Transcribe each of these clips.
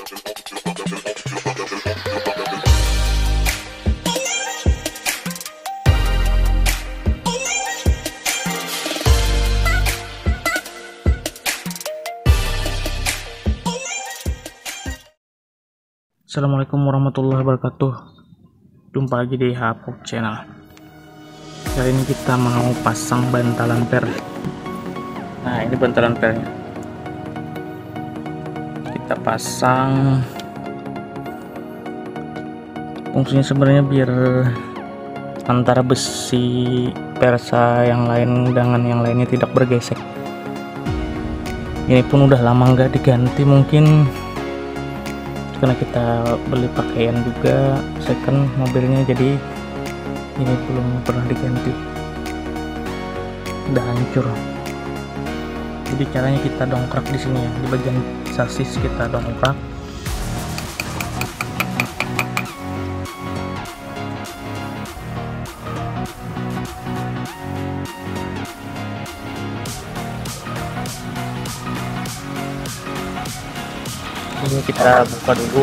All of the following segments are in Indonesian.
Assalamualaikum warahmatullahi wabarakatuh. Jumpa lagi di Hapok Channel. Kali ini kita mau pasang bantalan per. Nah, ini bantalan pernya. Kita pasang. Fungsinya sebenarnya biar antara besi persa yang lain dengan yang lainnya tidak bergesek. Ini pun udah lama nggak diganti, mungkin karena kita beli pakaian juga second mobilnya, jadi ini belum pernah diganti, udah hancur. Jadi caranya kita dongkrak di sini ya, di bagian sasis kita dongkrak. Ini kita buka dulu.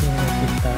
Ini kita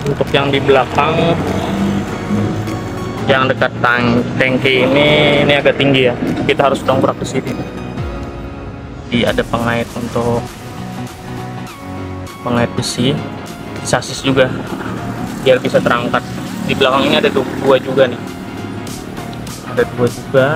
untuk yang di belakang yang dekat tangki ini agak tinggi ya, kita harus dongkrak ke sini. Jadi ada pengait untuk pengait besi, sasis juga biar bisa terangkat. Di belakang ini ada dua juga nih, ada dua juga.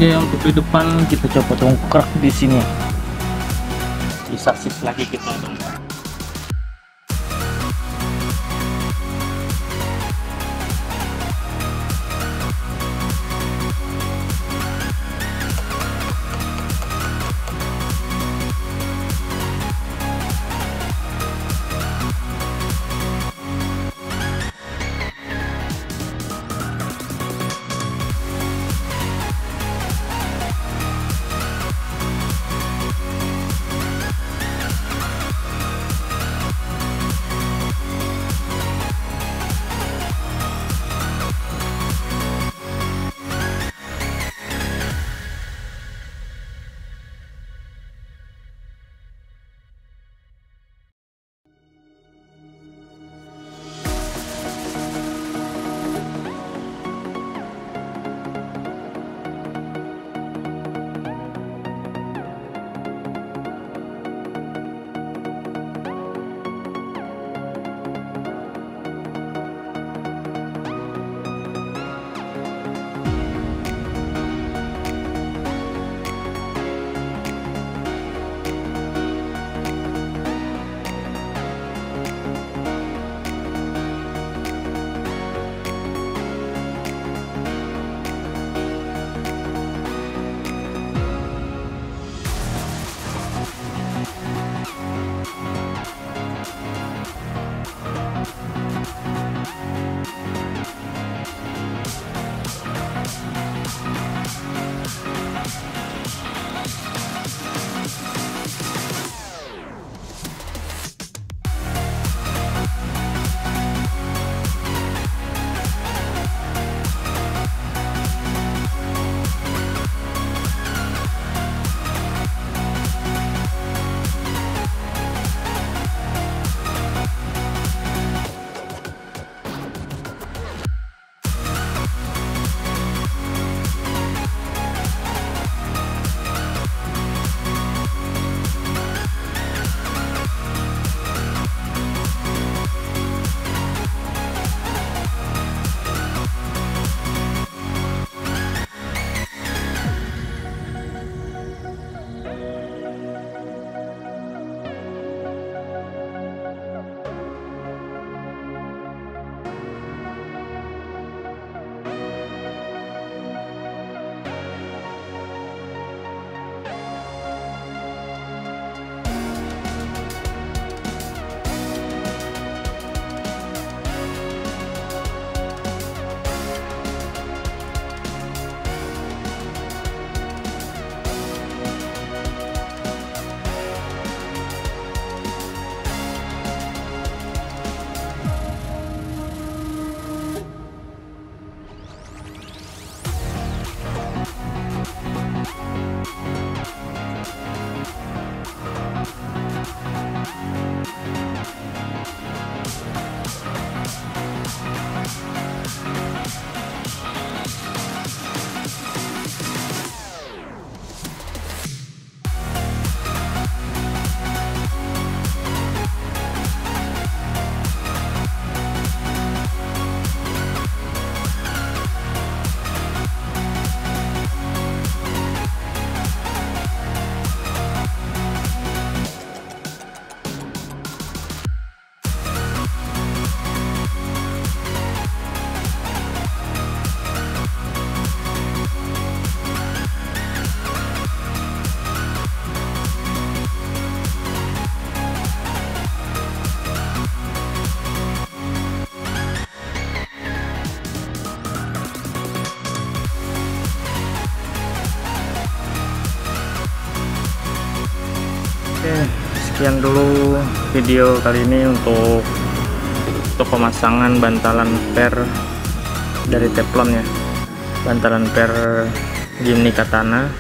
Oke, untuk di depan kita coba dongkrak di sini. Bisa sis lagi kita dongkrak. Oke, sekian dulu video kali ini untuk pemasangan bantalan per dari teflon ya, bantalan per Jimny Katana.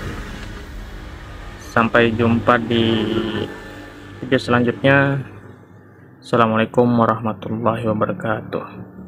Sampai jumpa di video selanjutnya. Assalamualaikum warahmatullahi wabarakatuh.